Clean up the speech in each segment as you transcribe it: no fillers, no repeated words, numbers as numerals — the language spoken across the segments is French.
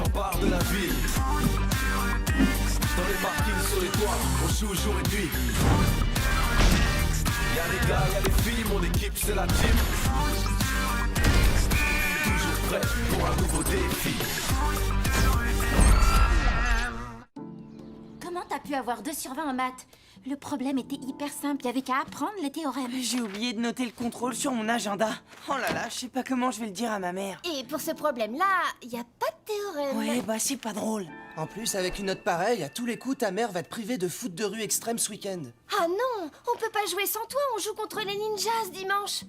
s'empare de la ville. Dans les parkings, sur les toits, on joue jour et nuit. Y'a les gars, y'a les filles, mon équipe c'est la team. Toujours prêt pour un nouveau défi. Comment t'as pu avoir 2 sur 20 en maths? Le problème était hyper simple, y'avait qu'à apprendre les théorèmes. J'ai oublié de noter le contrôle sur mon agenda. Oh là là, je sais pas comment je vais le dire à ma mère. Et pour ce problème-là, y a pas de théorème. Ouais, bah c'est pas drôle. En plus, avec une note pareille, à tous les coups, ta mère va te priver de foot de rue extrême ce week-end. Ah non, on peut pas jouer sans toi, on joue contre les ninjas ce dimanche.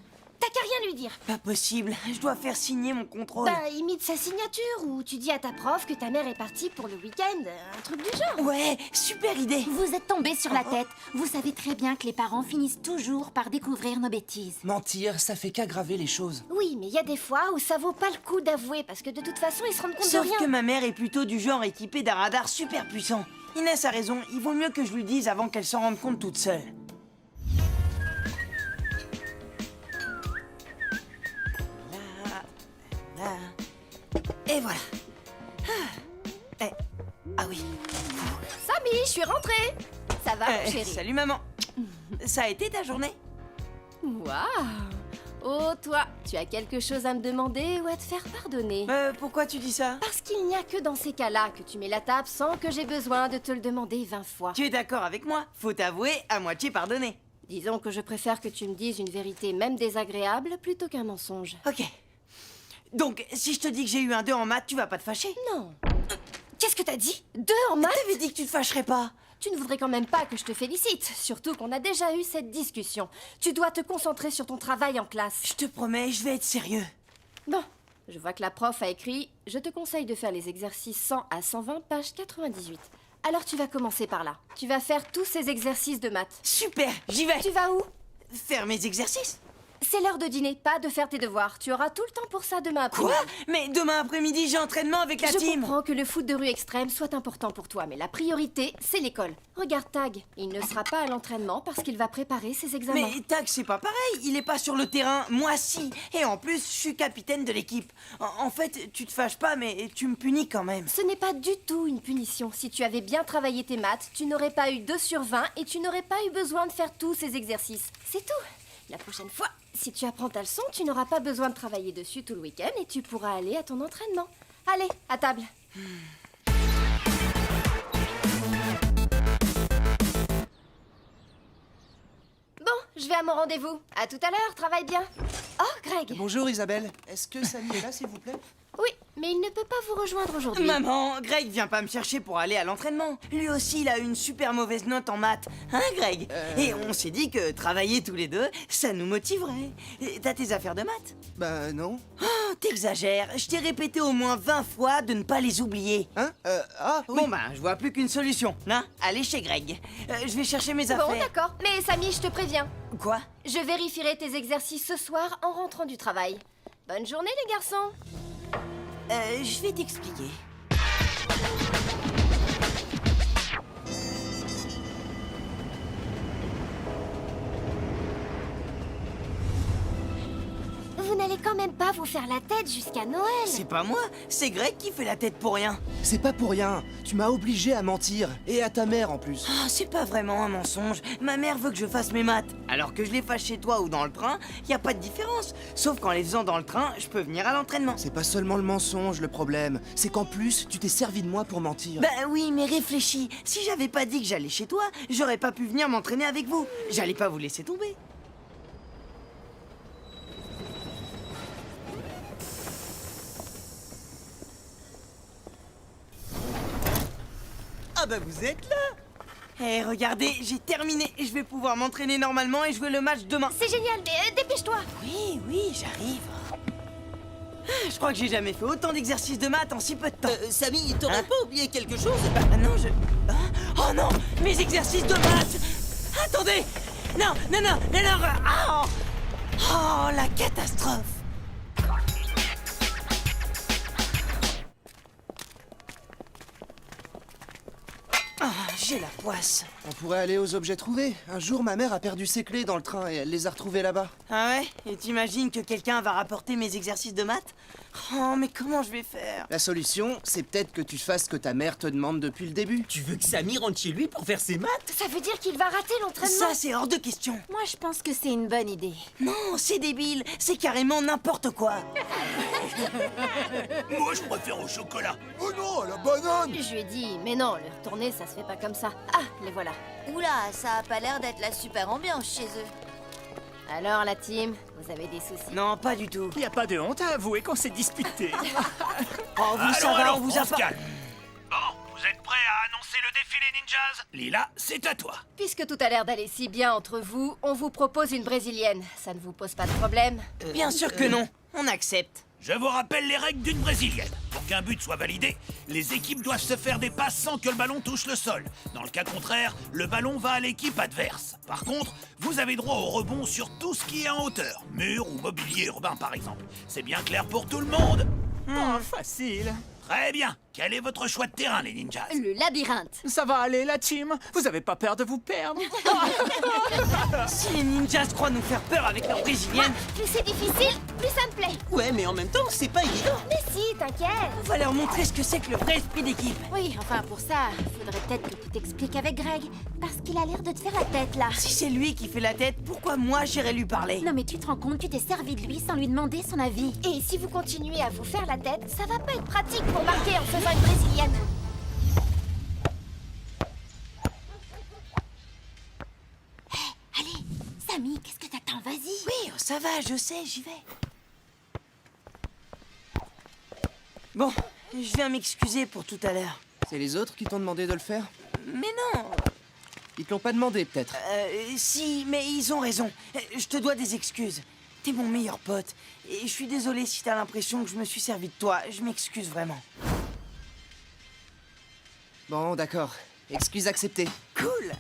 T'as qu'à rien lui dire. Pas possible, je dois faire signer mon contrôle. Bah, imite sa signature, ou tu dis à ta prof que ta mère est partie pour le week-end, un truc du genre. Ouais, super idée. Vous êtes tombé sur la tête. Vous savez très bien que les parents finissent toujours par découvrir nos bêtises. Mentir, ça fait qu'aggraver les choses. Oui, mais il y a des fois où ça vaut pas le coup d'avouer, parce que de toute façon, ils se rendent compte Sauf de rien. que ma mère est plutôt du genre équipée d'un radar super puissant. Inès a raison, il vaut mieux que je lui dise avant qu'elle s'en rende compte toute seule. Là. Et voilà. Ah oui. Samy, je suis rentrée. Ça va, chérie? Salut maman. Ça a été ta journée? Waouh. Oh, toi, tu as quelque chose à me demander ou à te faire pardonner? Pourquoi tu dis ça? Parce qu'il n'y a que dans ces cas-là que tu mets la table sans que j'ai besoin de te le demander 20 fois. Tu es d'accord avec moi? Faut t'avouer, à moitié pardonné. Disons que je préfère que tu me dises une vérité même désagréable plutôt qu'un mensonge. Ok. Donc, si je te dis que j'ai eu un 2 en maths, tu vas pas te fâcher? Non. Qu'est-ce que t'as dit? 2 en maths? T'avais dit que tu te fâcherais pas. Tu ne voudrais quand même pas que je te félicite, surtout qu'on a déjà eu cette discussion. Tu dois te concentrer sur ton travail en classe. Je te promets, je vais être sérieux. Bon, je vois que la prof a écrit « Je te conseille de faire les exercices 100 à 120, page 98 ». Alors tu vas commencer par là. Tu vas faire tous ces exercices de maths. Super, j'y vais. Tu vas où? Faire mes exercices? C'est l'heure de dîner, pas de faire tes devoirs. Tu auras tout le temps pour ça demain après-midi. Quoi? Mais demain après-midi, j'ai entraînement avec la Je team. comprends que le foot de rue extrême soit important pour toi, mais la priorité, c'est l'école. Regarde Tag, il ne sera pas à l'entraînement parce qu'il va préparer ses examens. Mais Tag, c'est pas pareil. Il est pas sur le terrain, moi si. Et en plus, je suis capitaine de l'équipe. En fait, tu te fâches pas, mais tu me punis quand même. Ce n'est pas du tout une punition. Si tu avais bien travaillé tes maths, tu n'aurais pas eu 2 sur 20 et tu n'aurais pas eu besoin de faire tous ces exercices. C'est tout. La prochaine fois, si tu apprends ta leçon, tu n'auras pas besoin de travailler dessus tout le week-end et tu pourras aller à ton entraînement. Allez, à table. Bon, je vais à mon rendez-vous. À tout à l'heure, travaille bien. Oh, Greg. Bonjour Isabelle, est-ce que Samy est là s'il vous plaît? Oui, mais il ne peut pas vous rejoindre aujourd'hui. Maman, Greg vient pas me chercher pour aller à l'entraînement. Lui aussi, il a eu une super mauvaise note en maths. Hein, Greg? Et on s'est dit que travailler tous les deux, ça nous motiverait. Et t'as tes affaires de maths? Bah non. Oh, t'exagères. Je t'ai répété au moins 20 fois de ne pas les oublier. Hein? Ah oui. Bon ben, je vois plus qu'une solution. Hein? Allez chez Greg. Je vais chercher mes affaires. Bon, d'accord. Mais Samy, je te préviens. Quoi? Je vérifierai tes exercices ce soir en rentrant du travail. Bonne journée, les garçons. Je vais t'expliquer. Vous n'allez quand même pas vous faire la tête jusqu'à Noël. C'est pas moi, c'est Greg qui fait la tête pour rien. C'est pas pour rien. Tu m'as obligé à mentir. Et à ta mère en plus. Ah, c'est pas vraiment un mensonge. Ma mère veut que je fasse mes maths. Alors que je les fasse chez toi ou dans le train, y a pas de différence. Sauf qu'en les faisant dans le train, je peux venir à l'entraînement. C'est pas seulement le mensonge le problème. C'est qu'en plus, tu t'es servi de moi pour mentir. Bah oui, mais réfléchis. Si j'avais pas dit que j'allais chez toi, j'aurais pas pu venir m'entraîner avec vous. J'allais pas vous laisser tomber. Ah bah vous êtes là. Eh, regardez, j'ai terminé. Je vais pouvoir m'entraîner normalement et jouer le match demain. C'est génial, mais dépêche-toi. Oui, j'arrive. Je crois que j'ai jamais fait autant d'exercices de maths en si peu de temps. Samy, t'aurais Hein? pas oublié quelque chose? Bah non, Hein? Oh non, mes exercices de maths. Attendez. Non. Ah oh, la catastrophe. j'ai la poisse. On pourrait aller aux objets trouvés. Un jour, ma mère a perdu ses clés dans le train et elle les a retrouvées là-bas. Ah ouais? Et t'imagines que quelqu'un va rapporter mes exercices de maths? Oh, mais comment je vais faire? La solution, c'est peut-être que tu fasses ce que ta mère te demande depuis le début. Tu veux que Samy rentre chez lui pour faire ses maths? Ça veut dire qu'il va rater l'entraînement. Ça, c'est hors de question. Moi, je pense que c'est une bonne idée. Non, c'est débile. C'est carrément n'importe quoi. Moi, je préfère au chocolat. Oh non, la banane! Je lui ai dit, mais non, le retourner, ça se fait pas comme ça. Ah, les voilà. Oula, ça a pas l'air d'être la super ambiance chez eux. Alors, la team, vous avez des soucis? Non, pas du tout. Y a pas de honte à avouer qu'on s'est disputé. Oh, vous, ça va, on vous a se pas... calme. Bon, vous êtes prêts à annoncer le défilé ninjas? Lila, c'est à toi. Puisque tout a l'air d'aller si bien entre vous, on vous propose une brésilienne. Ça ne vous pose pas de problème? Bien sûr que non. On accepte. Je vous rappelle les règles d'une brésilienne. Pour qu'un but soit validé, les équipes doivent se faire des passes sans que le ballon touche le sol. Dans le cas contraire, le ballon va à l'équipe adverse. Par contre, vous avez droit au rebond sur tout ce qui est en hauteur. Mur ou mobilier urbain, par exemple. C'est bien clair pour tout le monde? Oh, facile. Très bien. Quel est votre choix de terrain, les ninjas? Le labyrinthe. Ça va aller, la team. Vous avez pas peur de vous perdre? Si les ninjas croient nous faire peur avec leur brésilienne, Plus c'est difficile, plus ça me plaît. Ouais, mais en même temps, c'est pas évident. Mais si, t'inquiète. on va leur montrer ce que c'est que le vrai esprit d'équipe. Oui, enfin pour ça, faudrait peut-être que tu t'expliques avec Greg. Parce qu'il a l'air de te faire la tête là. Si c'est lui qui fait la tête, pourquoi moi j'irais lui parler? Non mais tu te rends compte, tu t'es servi de lui sans lui demander son avis. Et si vous continuez à vous faire la tête, ça va pas être pratique pour marquer en faisant une brésilienne. Allez, Samy, qu'est-ce que t'attends? Vas-y. Oui, ça va, je sais, j'y vais. Bon, je viens m'excuser pour tout à l'heure. C'est les autres qui t'ont demandé de le faire? Mais non. Ils te l'ont pas demandé, peut-être. Si, mais ils ont raison. Je te dois des excuses. T'es mon meilleur pote. Et je suis désolé si t'as l'impression que je me suis servi de toi. Je m'excuse vraiment. Bon, d'accord. Excuse acceptée. Cool.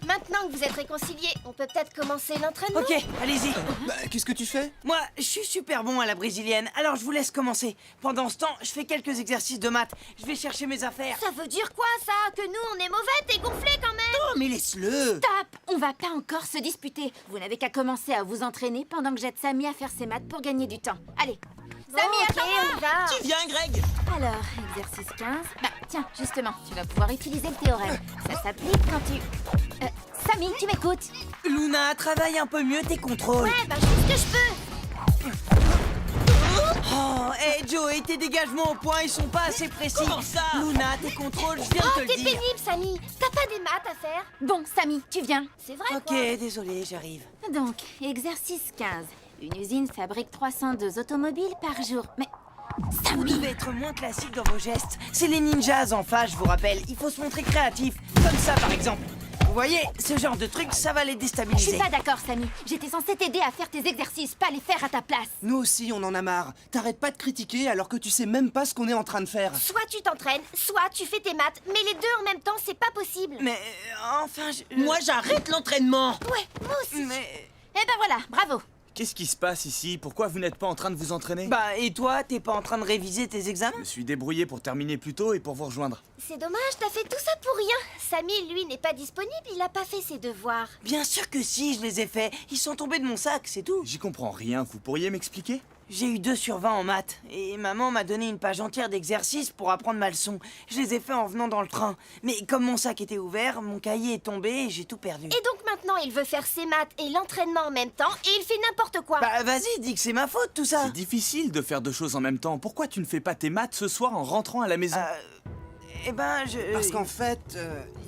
Maintenant que vous êtes réconciliés, on peut peut-être commencer l'entraînement? Ok, allez-y. Bah, qu'est-ce que tu fais? Moi, je suis super bon à la brésilienne, alors je vous laisse commencer. Pendant ce temps, je fais quelques exercices de maths. Je vais chercher mes affaires. Ça veut dire quoi, ça? Que nous, on est mauvais? T'es gonflé, quand même? Oh, mais laisse-le. Stop! On va pas encore se disputer. Vous n'avez qu'à commencer à vous entraîner pendant que j'aide Samy à faire ses maths pour gagner du temps. Allez. Samy, attends-moi! On y va. Tu viens, Greg? Alors, exercice 15. Bah, tiens, justement, tu vas pouvoir utiliser le théorème. Ça s'applique quand tu... Samy, tu m'écoutes? Luna, travaille un peu mieux tes contrôles. Ouais, bah je fais ce que je peux. Oh, hey Joe, tes dégagements au point, ils sont pas assez précis. Comment ça? Luna, tes contrôles, je viens de Oh, te le t'es dire. pénible, Samy. T'as pas des maths à faire? Bon, Samy, tu viens. C'est vrai, Ok, quoi. désolé, j'arrive. Donc, exercice 15. Une usine fabrique 302 automobiles par jour. Mais... Vous Samy! devez être moins classique dans vos gestes. C'est les ninjas en face, je vous rappelle. Il faut se montrer créatif. Comme ça, par exemple. Vous voyez, ce genre de truc, ça va les Je déstabiliser. suis pas d'accord, Samy. J'étais censée t'aider à faire tes exercices, pas les faire à ta place. Nous aussi, on en a marre. T'arrêtes pas de critiquer alors que tu sais même pas ce qu'on est en train de faire. Soit tu t'entraînes, soit tu fais tes maths. Mais les deux en même temps, c'est pas possible. Mais enfin, Moi, j'arrête l'entraînement. Ouais, moi aussi. Mais... Eh ben voilà, bravo. Qu'est-ce qui se passe ici? Pourquoi vous n'êtes pas en train de vous entraîner? Bah, et toi, t'es pas en train de réviser tes Je examens? me suis débrouillé pour terminer plus tôt et pour vous rejoindre. C'est dommage, t'as fait tout ça pour rien. Samy, lui, n'est pas disponible, il a pas fait ses devoirs. Bien sûr que si, je les ai faits. Ils sont tombés de mon sac, c'est tout. J'y comprends rien, vous pourriez m'expliquer? J'ai eu 2 sur 20 en maths. Et maman m'a donné une page entière d'exercices pour apprendre ma leçon. Je les ai faits en venant dans le train. Mais comme mon sac était ouvert, mon cahier est tombé et j'ai tout perdu. Et donc maintenant, il veut faire ses maths et l'entraînement en même temps, et il fait n'importe quoi. Bah vas-y, dis que c'est ma faute tout ça. C'est difficile de faire deux choses en même temps. Pourquoi tu ne fais pas tes maths ce soir en rentrant à la maison? Eh ben, je... Parce qu'en fait,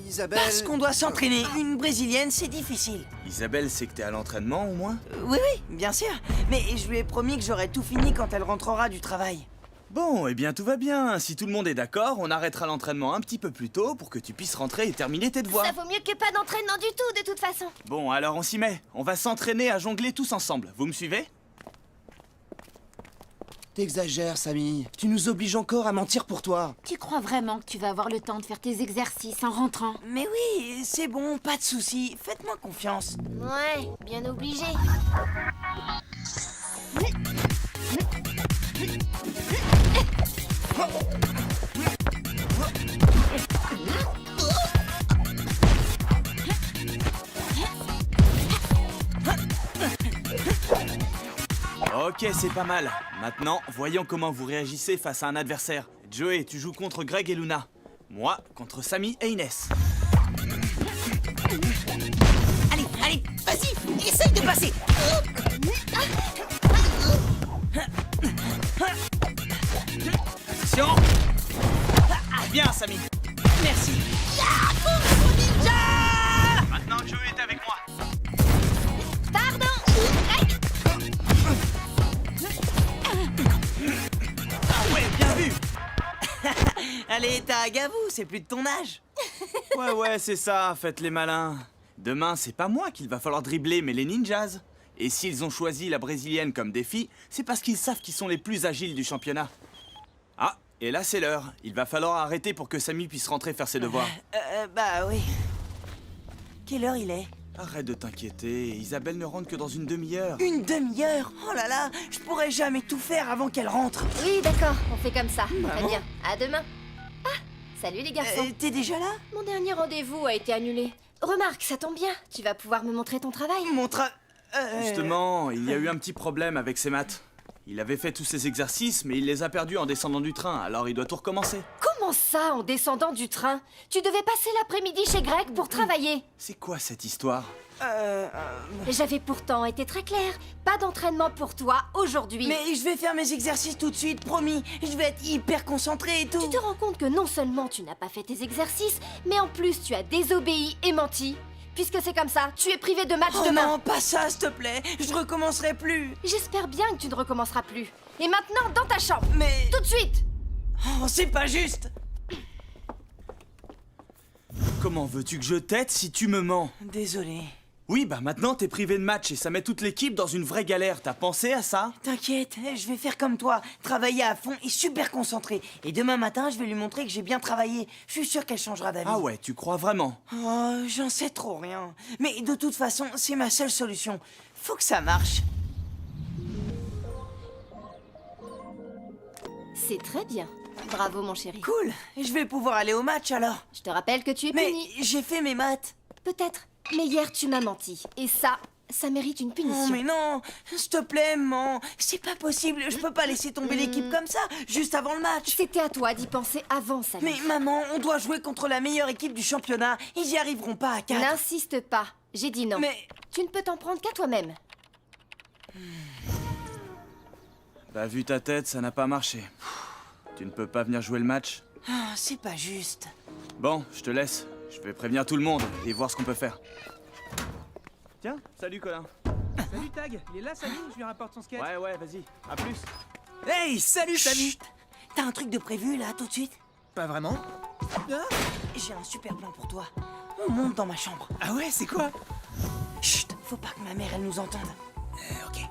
Isabelle... Parce qu'on doit s'entraîner. Une brésilienne, c'est difficile. Isabelle sait que t'es à l'entraînement au moins? Oui, oui, bien sûr. Mais je lui ai promis que j'aurais tout fini quand elle rentrera du travail. Bon, eh bien tout va bien. Si tout le monde est d'accord, on arrêtera l'entraînement un petit peu plus tôt pour que tu puisses rentrer et terminer tes devoirs. Ça vaut mieux que pas d'entraînement du tout, de toute façon. Bon, alors on s'y met. On va s'entraîner à jongler tous ensemble. Vous me suivez? T'exagères, Samy. Tu nous obliges encore à mentir pour toi. Tu crois vraiment que tu vas avoir le temps de faire tes exercices en rentrant? Mais oui, c'est bon, pas de soucis. Faites-moi confiance. Ouais, bien obligé. Ok, c'est pas mal. Maintenant, voyons comment vous réagissez face à un adversaire. Joey, tu joues contre Greg et Luna. Moi, contre Samy et Inès. Allez, allez, vas-y, essaye de passer. Attention. Bien, Samy. Merci. Maintenant, Joey est avec moi. Pardon. Ah ouais, bien vu. Allez, t'as Gavou, c'est plus de ton âge. Ouais, c'est ça, faites les malins. Demain, c'est pas moi qu'il va falloir dribbler, mais les ninjas. Et s'ils ont choisi la brésilienne comme défi, c'est parce qu'ils savent qu'ils sont les plus agiles du championnat. Ah, et là c'est l'heure. Il va falloir arrêter pour que Samy puisse rentrer faire ses devoirs. Bah oui. Quelle heure il est? Arrête de t'inquiéter, Isabelle ne rentre que dans une demi-heure. Une demi-heure? Oh là là, je pourrais jamais tout faire avant qu'elle rentre. Oui, d'accord, on fait comme ça. Très Maman. bien. À demain. Ah, salut les garçons. T'es déjà là? Mon dernier rendez-vous a été annulé. Remarque, ça tombe bien. Tu vas pouvoir me montrer ton travail. Justement, il y a eu un petit problème avec ses maths. Il avait fait tous ses exercices, mais il les a perdus en descendant du train, alors il doit tout recommencer. Comment ça, en descendant du train? Tu devais passer l'après-midi chez Greg pour travailler. C'est quoi cette histoire? J'avais pourtant été très claire. Pas d'entraînement pour toi aujourd'hui. Mais je vais faire mes exercices tout de suite, promis. Je vais être hyper concentré et tout. Tu te rends compte que non seulement tu n'as pas fait tes exercices, mais en plus tu as désobéi et menti. Puisque c'est comme ça, tu es privé de match Oh demain. non, pas ça, s'il te plaît. Je recommencerai plus. J'espère bien que tu ne recommenceras plus. Et maintenant, dans ta chambre. Mais... Tout de suite. Oh, c'est pas juste. Comment veux-tu que je t'aide si tu me mens? Désolé. Oui, bah maintenant t'es privé de match et ça met toute l'équipe dans une vraie galère. T'as pensé à ça? T'inquiète, je vais faire comme toi, travailler à fond et super concentré. Et demain matin, je vais lui montrer que j'ai bien travaillé. Je suis sûr qu'elle changera d'avis. Ah ouais, tu crois vraiment? Oh, j'en sais trop rien. Mais de toute façon, c'est ma seule solution. Faut que ça marche. C'est très bien. Bravo, mon chéri. Cool, je vais pouvoir aller au match alors. Je te rappelle que tu es Mais puni. j'ai fait mes maths. Peut-être. Mais hier, tu m'as menti. Et ça mérite une punition. Oh mais non, s'il te plaît, maman. C'est pas possible, je peux pas laisser tomber l'équipe comme ça, juste avant le match. C'était à toi d'y penser avant, Samy. Mais maman, on doit jouer contre la meilleure équipe du championnat. Ils y arriveront pas à 4. N'insiste pas. J'ai dit non. Mais... Tu ne peux t'en prendre qu'à toi-même. Bah vu ta tête, ça n'a pas marché. Tu ne peux pas venir jouer le match? Ah, c'est pas juste. Bon, je te laisse. Je vais prévenir tout le monde et voir ce qu'on peut faire. Tiens, salut Colin. Salut Tag, il est là Samy? Je lui rapporte son skate. Ouais, vas-y. À plus. Hey, salut Samy! Chut. T'as un truc de prévu là, tout de suite? Pas vraiment? J'ai un super plan pour toi. On monte dans ma chambre. Ah ouais, c'est quoi? Chut, faut pas que ma mère elle nous entende. Ok.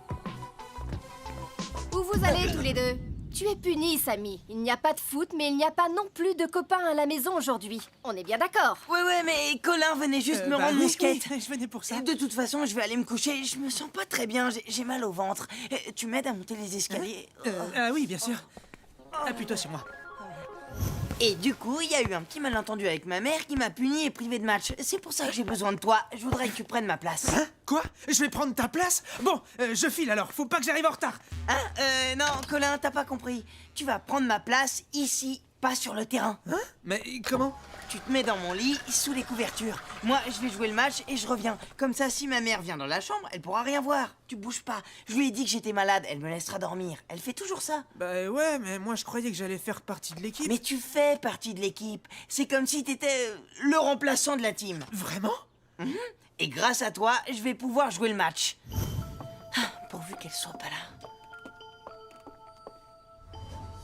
Où vous allez tous les deux? Tu es puni, Samy. Il n'y a pas de foot, mais il n'y a pas non plus de copains à la maison aujourd'hui. On est bien d'accord? Ouais, mais Colin venait juste me rendre mon skate. oui, je venais pour ça. De toute façon, je vais aller me coucher. Je me sens pas très bien. J'ai mal au ventre. Tu m'aides à monter les escaliers? Ah oui, bien sûr. Appuie-toi sur moi. Et du coup, il y a eu un petit malentendu avec ma mère qui m'a puni et privé de match. C'est pour ça que j'ai besoin de toi. Je voudrais que tu prennes ma place. Hein? Quoi? Je vais prendre ta place? Bon, je file alors. Faut pas que j'arrive en retard. Non, Colin, t'as pas compris. Tu vas prendre ma place ici, pas sur le terrain. Hein? Mais comment? Tu te mets dans mon lit, sous les couvertures. Moi, je vais jouer le match et je reviens. Comme ça, si ma mère vient dans la chambre, elle pourra rien voir. Tu bouges pas. Je lui ai dit que j'étais malade, elle me laissera dormir. Elle fait toujours ça. Bah ouais, mais moi je croyais que j'allais faire partie de l'équipe. Mais tu fais partie de l'équipe. C'est comme si t'étais le remplaçant de la team. Vraiment? Et grâce à toi, je vais pouvoir jouer le match. Ah, pourvu qu'elle soit pas là.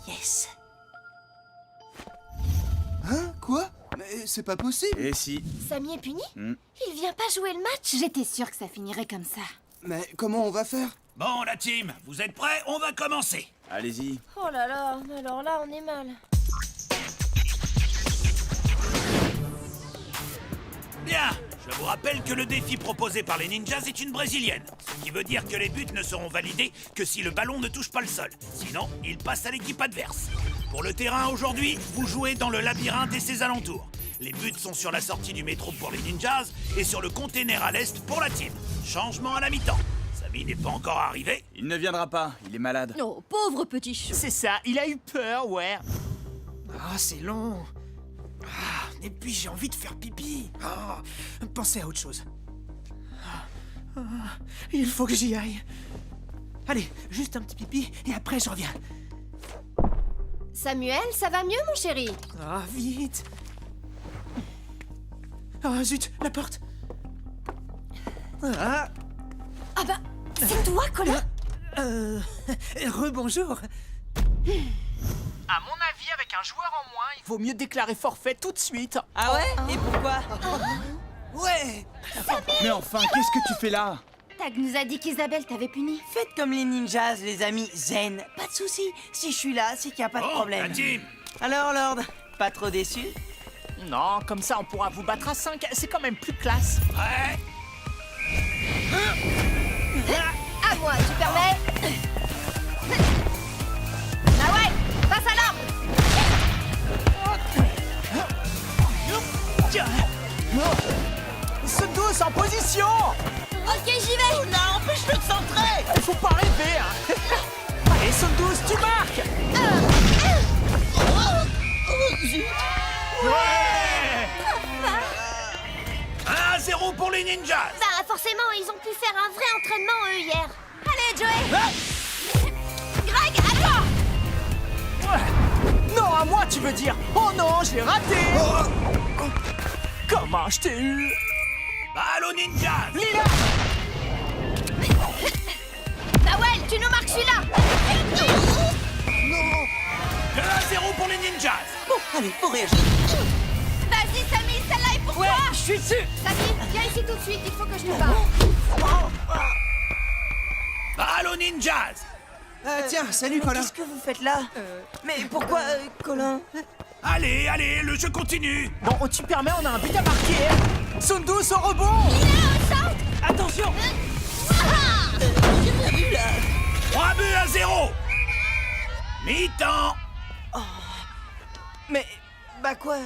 Yes. Hein? Quoi? Mais c'est pas possible. Et si? Samy est puni? Il vient pas jouer le match? J'étais sûre que ça finirait comme ça. Mais comment on va faire? Bon, la team, vous êtes prêts? On va commencer. Allez-y. Oh là là, alors là, on est mal. Bien, je vous rappelle que le défi proposé par les ninjas est une brésilienne. Ce qui veut dire que les buts ne seront validés que si le ballon ne touche pas le sol. Sinon, il passe à l'équipe adverse. Pour le terrain aujourd'hui, vous jouez dans le labyrinthe et ses alentours. Les buts sont sur la sortie du métro pour les ninjas et sur le container à l'est pour la team. Changement à la mi-temps. Ça Samy n'est pas encore arrivé. Il ne viendra pas, il est malade. Oh, pauvre petit chou. C'est ça, il a eu peur, ouais. Ah, c'est long. Ah, et puis j'ai envie de faire pipi. Ah, pensez à autre chose. Ah, il faut que j'y aille. Allez, juste un petit pipi et après je reviens. Samuel, ça va mieux, mon chéri? Ah, vite. Ah, zut, la porte. Ah, Ah bah, c'est toi, Colin? rebonjour. À mon avis, avec un joueur en moins, il vaut mieux déclarer forfait tout de suite. Ah ouais? Et pourquoi? Ouais. Mais enfin, qu'est-ce que tu fais là? Tag nous a dit qu'Isabelle t'avait puni. Faites comme les ninjas, les amis, zen. Pas de souci. Si je suis là, c'est qu'il n'y a pas de Oh, problème. la team. Alors, Lord, pas trop déçu? Non, comme ça on pourra vous battre à 5, c'est quand même plus classe. Prêt? À moi, tu permets? Ah ouais, passe à l'ordre. Sundus en position. Ok, j'y vais. Non, empêche-le de centrer. Il faut pas rêver, hein. Allez, Sundus, tu marques. Ouais 1-0 pour les ninjas. Bah, forcément, ils ont pu faire un vrai entraînement, eux, hier. Allez, Joey. Greg, à toi. Ouais. Non, à moi, tu veux dire. Oh non, j'ai raté. Comment je t'ai eu? Balle aux ninjas. Lila. Nawel, tu nous marques celui-là. 2-0 pour les ninjas. Bon, allez, faut réagir. Vas-y, Samy, celle-là est pour toi. Je suis dessus. Samy, viens ici tout de suite, il faut que je te parle. Balle aux ninjas. Tiens, salut Colin. Qu'est-ce que vous faites là? Mais pourquoi, Colin? Allez, allez, le jeu continue. Bon, tu permets, on a un but à marquer. Sundus au rebond. Attention! 3 buts à 0. Mi-temps. Mais, bah quoi?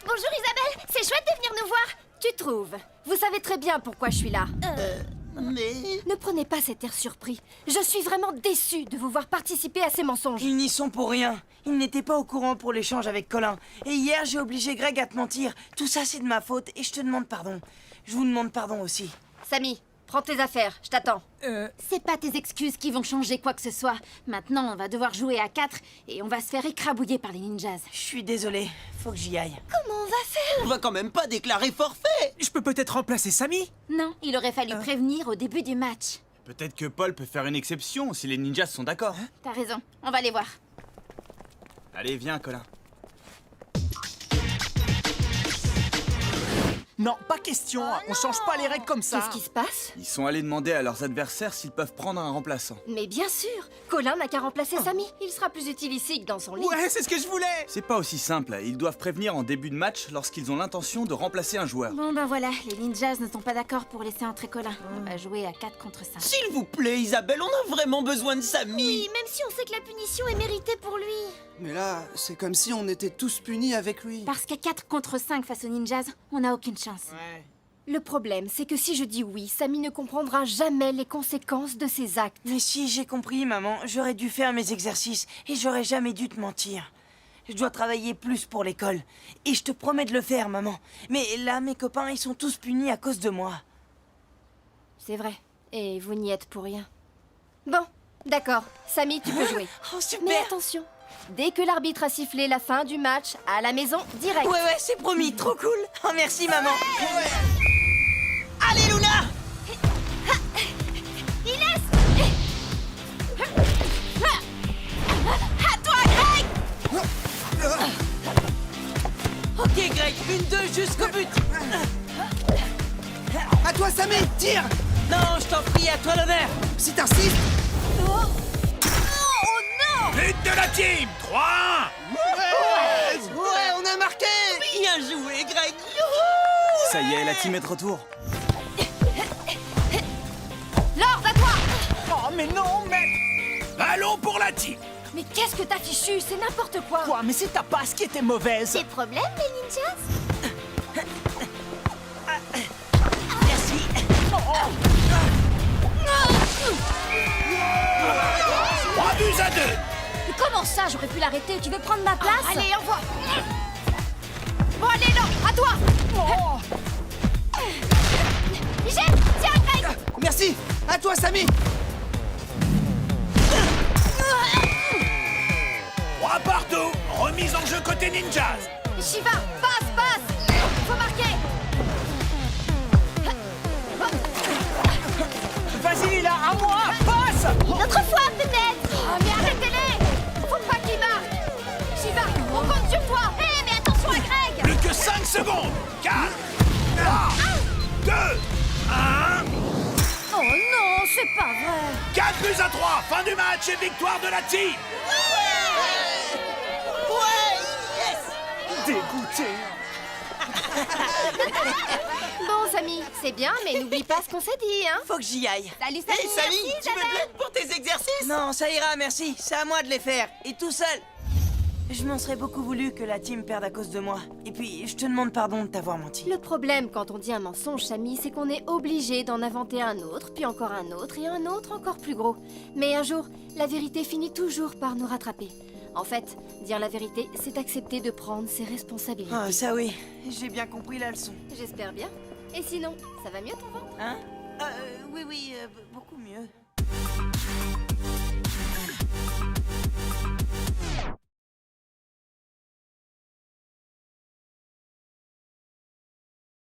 Bonjour Isabelle, c'est chouette de venir nous voir. Tu trouves? Vous savez très bien pourquoi je suis là. Mais... Ne prenez pas cet air surpris. Je suis vraiment déçue de vous voir participer à ces mensonges. Ils n'y sont pour rien. Ils n'étaient pas au courant pour l'échange avec Colin. Et hier, j'ai obligé Greg à te mentir. Tout ça, c'est de ma faute et je te demande pardon. Je vous demande pardon aussi. Samy, prends tes affaires, je t'attends. C'est pas tes excuses qui vont changer quoi que ce soit. Maintenant, on va devoir jouer à 4 et on va se faire écrabouiller par les ninjas. Je suis désolé. Faut que j'y aille. Comment on va faire? On va quand même pas déclarer forfait. Je peux peut-être remplacer Samy? Non, il aurait fallu prévenir au début du match. Peut-être que Paul peut faire une exception si les ninjas sont d'accord. T'as raison, on va les voir. Allez, viens, Colin. Non, pas question. On change pas les règles comme ça. Qu'est-ce qui se passe? Ils sont allés demander à leurs adversaires s'ils peuvent prendre un remplaçant. Mais bien sûr, Colin n'a qu'à remplacer Samy. Il sera plus utile ici que dans son lit. Ouais, c'est ce que je voulais. C'est pas aussi simple, ils doivent prévenir en début de match lorsqu'ils ont l'intention de remplacer un joueur. Bon ben voilà, les ninjas ne sont pas d'accord pour laisser entrer Colin. On va jouer à 4 contre 5. S'il vous plaît, Isabelle, on a vraiment besoin de Samy. Oui, même si on sait que la punition est méritée pour lui. Mais là, c'est comme si on était tous punis avec lui. Parce qu'à 4 contre 5 face aux ninjas, on n'a aucune chance. Le problème, c'est que si je dis oui, Samy ne comprendra jamais les conséquences de ses actes. Mais si, j'ai compris, maman. J'aurais dû faire mes exercices et j'aurais jamais dû te mentir. Je dois travailler plus pour l'école. Et je te promets de le faire, maman. Mais là, mes copains, ils sont tous punis à cause de moi. C'est vrai. Et vous n'y êtes pour rien. Bon, d'accord. Samy, tu peux jouer. Oh, super! Mais attention, dès que l'arbitre a sifflé la fin du match, à la maison, direct. Ouais, c'est promis, trop cool. Oh, merci, maman. Allez, Luna. Il laisse. À toi, Greg. Ok, Greg, 1-2 jusqu'au but. À toi, Samy, tire. Non, je t'en prie, à toi l'honneur. Si t'insistes. But de la team. 3-1. Ouais, on a marqué. Bien joué, Greg. Ça y est, la team est de retour. Lord, à toi. Oh, mais non, mais... Ballon pour la team. Mais qu'est-ce que t'as fichu? C'est n'importe quoi. Quoi, mais c'est ta passe qui était mauvaise. Des problèmes, les ninjas? Merci. comment ça, j'aurais pu l'arrêter? Tu veux prendre ma place? Allez, envoie. Bon, allez, non, à toi. Jette, tiens, Greg. Merci. À toi, Samy. 3 partout. Remise en jeu côté Ninjas. Shiva, passe. Faut marquer. Vas-y, là, à moi. Passe. Notre fois, peut-être. Oh, mais arrêtez-les. Faut pas qu'il marque. Shiva, on compte sur toi. Hé, mais attention à Greg. Plus que 5 secondes. 4, 3, 2, 1. Oh non, c'est pas vrai. 4 buts à 3. Fin du match et victoire de la team. Dégoûté. Bon, Samy, c'est bien, mais n'oublie pas ce qu'on s'est dit, hein. Faut que j'y aille. Salut, Samy. Samy, merci, tu veux de Isabelle. l'aide pour tes exercices? Non, ça ira, merci. C'est à moi de les faire. Et tout seul. Je m'en serais beaucoup voulu que la team perde à cause de moi. Et puis, je te demande pardon de t'avoir menti. Le problème quand on dit un mensonge, Samy, c'est qu'on est obligé d'en inventer un autre, puis encore un autre, et un autre encore plus gros. Mais un jour, la vérité finit toujours par nous rattraper. En fait, dire la vérité, c'est accepter de prendre ses responsabilités. Ah, ça oui. J'ai bien compris la leçon. J'espère bien. Et sinon, ça va mieux ton ventre? Hein? Oui, beaucoup mieux.